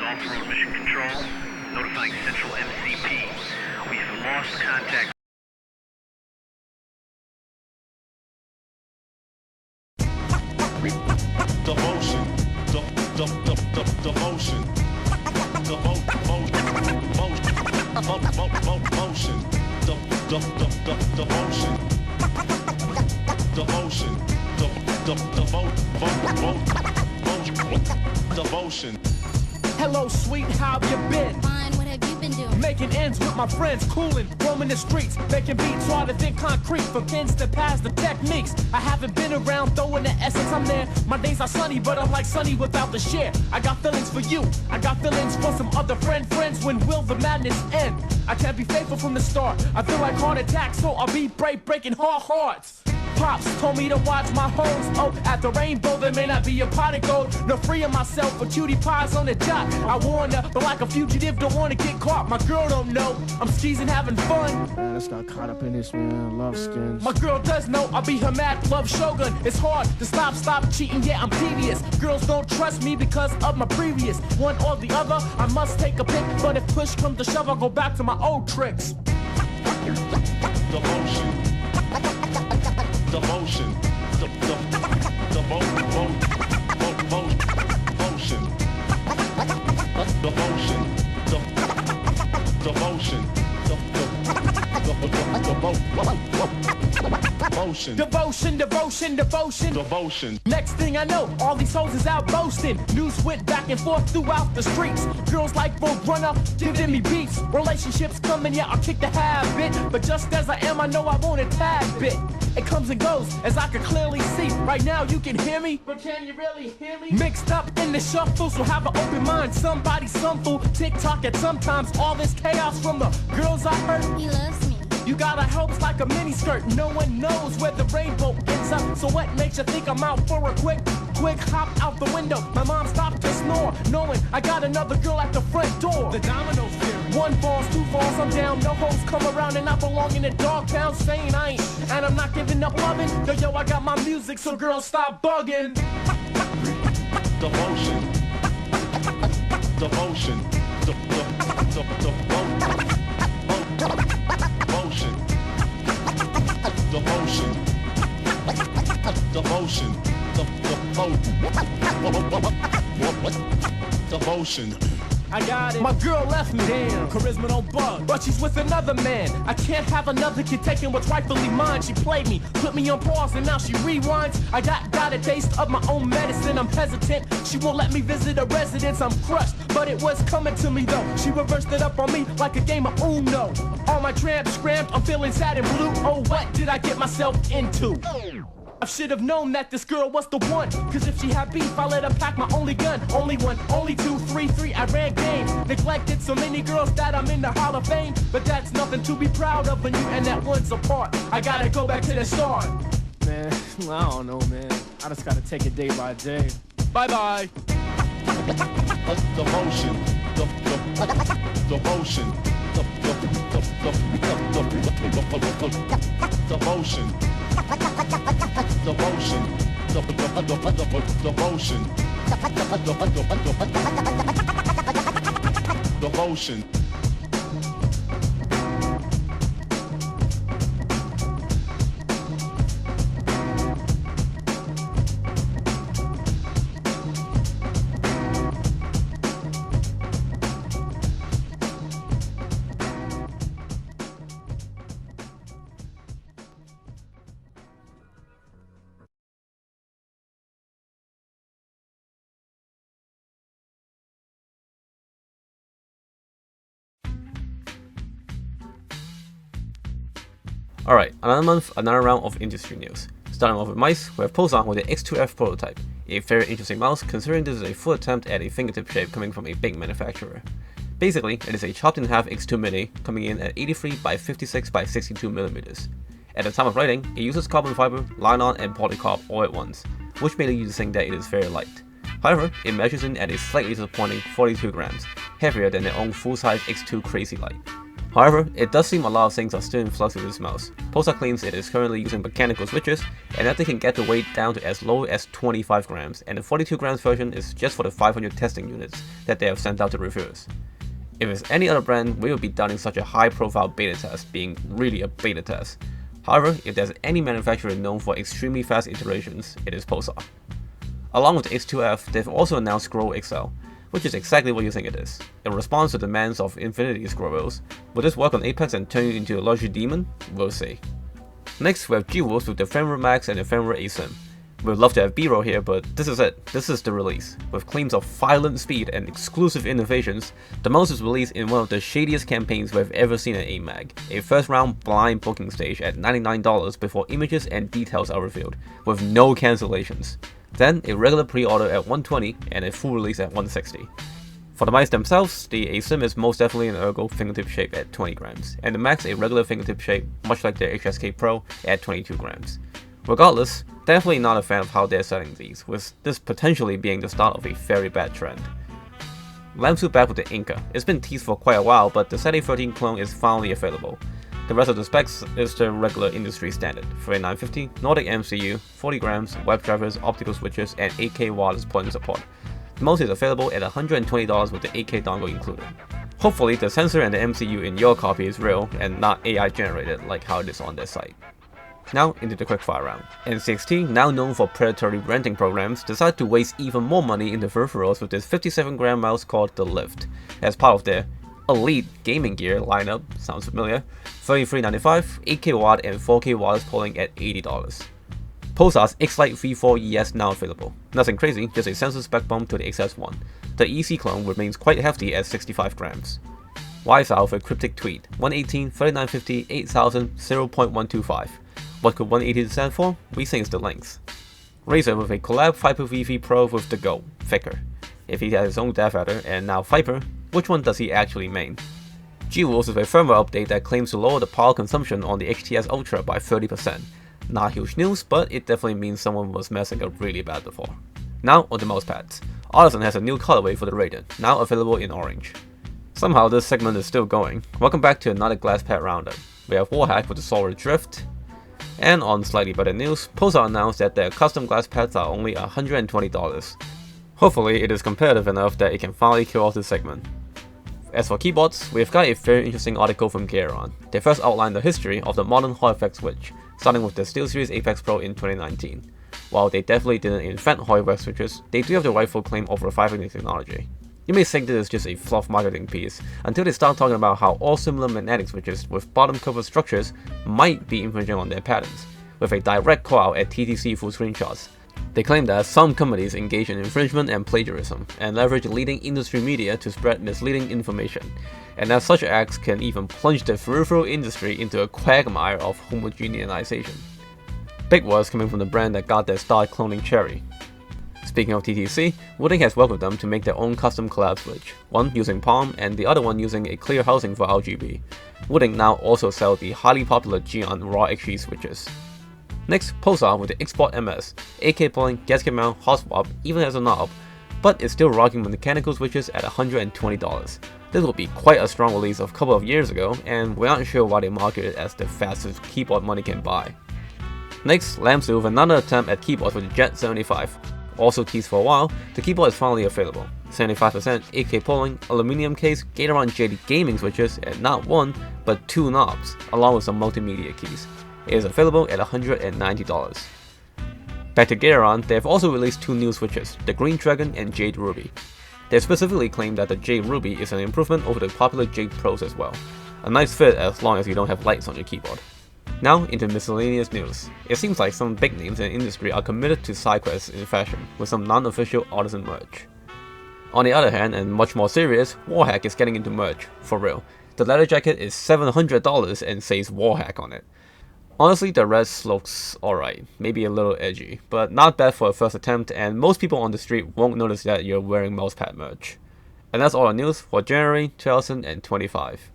off-road mission control. Notifying Central MCP. We've lost contact. Devotion. Devotion. Devotion. Devotion. Hello, sweet, how you been? Fine, what have you been doing? Making ends with my friends, cooling, roaming the streets, making beats harder than concrete. From pins to pads to techniques. I haven't been around throwing the essence, I'm there. My days are sunny, but I'm like sunny without the share. I got feelings for you, I got feelings for some other friends. When will the madness end? I can't be faithful from the start. I feel like heart attacks, so I'll be brave, breaking hearts. Pops told me to watch my hoes. Oh, at the rainbow there may not be a pot of gold. No freeing myself for cutie pies on the job. I warn her, but like a fugitive, don't wanna get caught. My girl don't know I'm skeezing, having fun. Man, I just got caught up in this, man. Love skins. My girl does know I'll be her mad love shogun. It's hard to stop cheating, yeah, I'm tedious. Girls don't trust me because of my previous. One or the other, I must take a pick. But if push comes to shove, I'll go back to my old tricks. Devotion. Devotion. Devotion. Next thing I know, all these hoes is out boasting. News went back and forth throughout the streets. Girls like Roadrunner, giving me beats. Relationships coming, yeah, I'll kick the habit. But just as I am, I know I want a tad bit. It comes and goes, as I can clearly see. Right now you can hear me, but can you really hear me? Mixed up in the shuffle, so have an open mind. Somebody, some fool, TikTok at sometimes. All this chaos from the girls I hurt. He loves me. You got a hopes like a mini skirt. No one knows where the rainbow ends up. So what makes you think I'm out for a quick hop out the window? My mom stopped to snore, knowing I got another girl at the front door. The dominoes theory. One falls, two falls, I'm down. No hoes come around and I belong in a dog town saying I ain't. And I'm not giving up loving. Yo, I got my music, so girls stop bugging. Devotion. Devotion. Devotion. I got it. My girl left me. Damn, charisma don't bug. But she's with another man. I can't have another kid taking what's rightfully mine. She played me, put me on pause, and now she rewinds. I got a taste of my own medicine. I'm hesitant. She won't let me visit a residence. I'm crushed, but it was coming to me though. She reversed it up on me like a game of Uno. All my tramps scrammed. I'm feeling sad and blue. Oh, what did I get myself into? I should have known that this girl was the one. Cause if she had beef, I let her pack my only gun. Only one, only two, three, I ran game. Neglected so many girls that I'm in the Hall of Fame. But that's nothing to be proud of when you and that one's apart. I gotta go back to the start. Man, I don't know, man. I just gotta take it day by day. Bye-bye. Devotion. Devotion. Devotion. Devotion. Alright, another month, another round of industry news. Starting off with mice, we have Pulsar with the X2F prototype. A very interesting mouse considering this is a full attempt at a fingertip shape coming from a big manufacturer. Basically, it is a chopped in half X2 Mini coming in at 83 by 56 by 62mm. At the time of writing, it uses carbon fiber, nylon and polycarb all at once, which made the user think that it is very light. However, it measures in at a slightly disappointing 42 grams, heavier than their own full-size X2 Crazy Light. However, it does seem a lot of things are still in flux with this mouse. Pulsar claims it is currently using mechanical switches, and that they can get the weight down to as low as 25 grams, and the 42 grams version is just for the 500 testing units that they have sent out to reviewers. If it's any other brand, we would be doubting such a high-profile beta test being really a beta test. However, if there's any manufacturer known for extremely fast iterations, it is Pulsar. Along with the X2F, they've also announced Scroll XL, which is exactly what you think it is. It responds to the demands of Infinity scroll wheels. Will this work on Apex and turn you into a luxury demon? We'll see. Next, we have G-Wolves with the Ephemeral Max and Ephemeral ASIM. We'd love to have B-roll here, but this is it. This is the release. With claims of violent speed and exclusive innovations, the mouse is released in one of the shadiest campaigns we've ever seen at aimmag, a first round blind booking stage at $99 before images and details are revealed, with no cancellations. Then a regular pre-order at $120 and a full release at $160. For the mice themselves, the ASIM is most definitely an ergo fingertip shape at 20 grams, and the Max a regular fingertip shape, much like the HSK Pro at 22 grams. Regardless, definitely not a fan of how they're selling these, with this potentially being the start of a very bad trend. Lamsu back with the Inca. It's been teased for quite a while, but the SETI 13 clone is finally available. The rest of the specs is the regular industry standard: 3950, Nordic MCU, 40 grams, web drivers, optical switches, and 8K wireless plug-in support. The mouse is available at $120 with the 8K dongle included. Hopefully the sensor and the MCU in your copy is real and not AI generated like how it is on their site. Now into the quickfire round. NCXT, now known for predatory renting programs, decided to waste even more money in the peripherals with this 57-gram mouse called the Lift, as part of their elite gaming gear lineup. Sounds familiar. $33.95, 8K watt and 4K wireless polling at $80. Pulsar's X-Lite V4 ES now available. Nothing crazy, just a sensor spec bump to the XS1. The EC clone remains quite hefty at 65 grams. YSL with Cryptic Tweet, 118, 3950, 8000, 0.125. What could 180 stand for? We think it's the length. Razer with a collab Viper VV Pro with the Go, Thicker. If he has his own Death Adder and now Viper, which one does he actually main? G-Wolves with a firmware update that claims to lower the power consumption on the HTS Ultra by 30%. Not huge news, but it definitely means someone was messing up really bad before. Now on the mousepads. Artisan has a new colorway for the Raiden, now available in orange. Somehow this segment is still going. Welcome back to another glass pad roundup. We have Warhack with the Solid Drift. And on slightly better news, Pulsar announced that their custom glass pads are only $120. Hopefully it is competitive enough that it can finally kill off this segment. As for keyboards, we've got a very interesting article from Garon. They first outlined the history of the modern Hall effect switch, starting with the SteelSeries Apex Pro in 2019. While they definitely didn't invent Hall effect switches, they do have the rightful claim over 500 technology. You may think this is just a fluff marketing piece, until they start talking about how all similar magnetic switches with bottom cover structures might be infringing on their patents, with a direct call out at TTC full screenshots. They claim that some companies engage in infringement and plagiarism, and leverage leading industry media to spread misleading information, and that such acts can even plunge the peripheral industry into a quagmire of homogenization. Big words coming from the brand that got their start cloning Cherry. Speaking of TTC, Wooding has worked with them to make their own custom collab switch, one using Palm and the other one using a clear housing for RGB. Wooding now also sells the highly popular Geon Raw XG switches. Next, Pulsar with the Xport MS, 8K polling, gasket mount, hot swap, even has a knob, but it's still rocking with mechanical switches at $120. This will be quite a strong release of a couple of years ago, and we aren't sure why they market it as the fastest keyboard money can buy. Next, Lamsu with another attempt at keyboards with the Jet 75. Also teased for a while, the keyboard is finally available. 75%, 8K polling, aluminum case, Gateron JD gaming switches, and not one, but two knobs, along with some multimedia keys. It is available at $190. Back to Gateron, they have also released two new switches, the Green Dragon and Jade Ruby. They specifically claim that the Jade Ruby is an improvement over the popular Jade Pros as well. A nice fit as long as you don't have lights on your keyboard. Now into miscellaneous news. It seems like some big names in the industry are committed to side quests in fashion, with some non-official artisan merch. On the other hand, and much more serious, Warhack is getting into merch, for real. The leather jacket is $700 and says Warhack on it. Honestly, the rest looks alright, maybe a little edgy, but not bad for a first attempt, and most people on the street won't notice that you're wearing mousepad merch. And that's all the news for January 2025.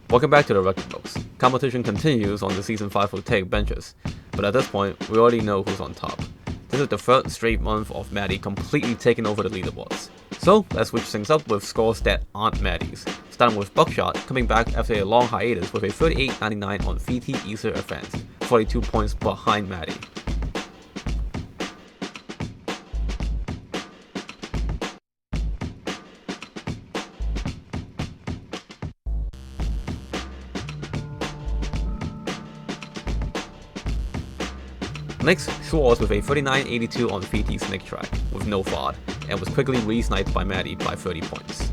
Welcome back to the Record Books. Competition continues on the Season 5 for Take Benches. but at this point, we already know who's on top. This is the third straight month of Maddie completely taking over the leaderboards. So let's switch things up with scores that aren't Maddie's. Starting with Buckshot, coming back after a long hiatus with a 38.99 on VT Easter Advanced, 42 points behind Maddie. Next, Schwartz with a 39.82 on VT Snake Track, with no FOD, and was quickly re-sniped by Maddie by 30 points.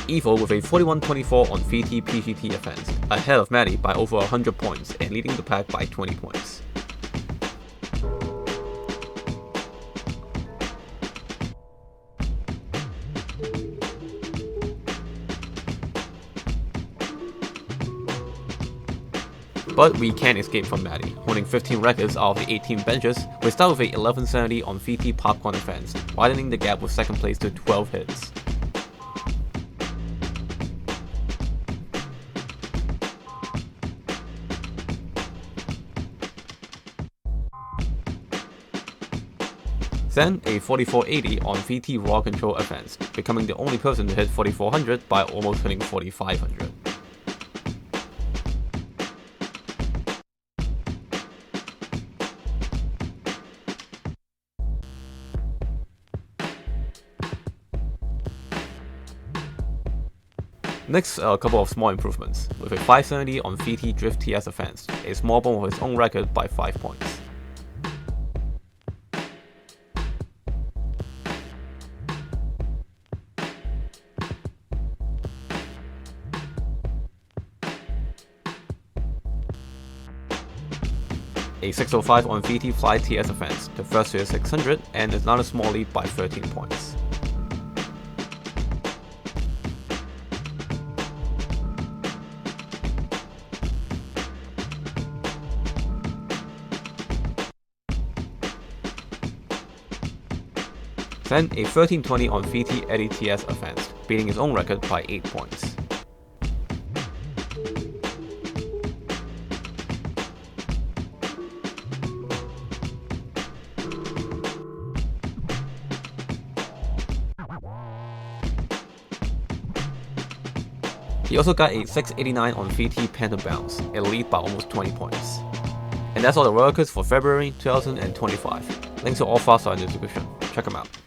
Evil with a 41.24 on VT PGT Advanced, ahead of Maddie by over 100 points and leading the pack by 20 points. But we can't escape from Maddie, holding 15 records out of the 18 benches. We start with a 1170 on VT Popcorn Advanced, widening the gap with second place to 12 hits. Then a 4480 on VT Raw Control Advanced, becoming the only person to hit 4400 by almost hitting 4500. Next, a couple of small improvements, with a 570 on VT Drift TS Advanced, a small bump of his own record by 5 points. A 605 on VT Fly TS Advanced, the first to his 600, and another small lead by 13 points. Then a 1320 on VT Eddie TS Advanced, beating his own record by 8 points. He also got a 689 on VT Phantom Bounce, a lead by almost 20 points. And that's all the records for February 2025. Links to all files are in the description. Check them out.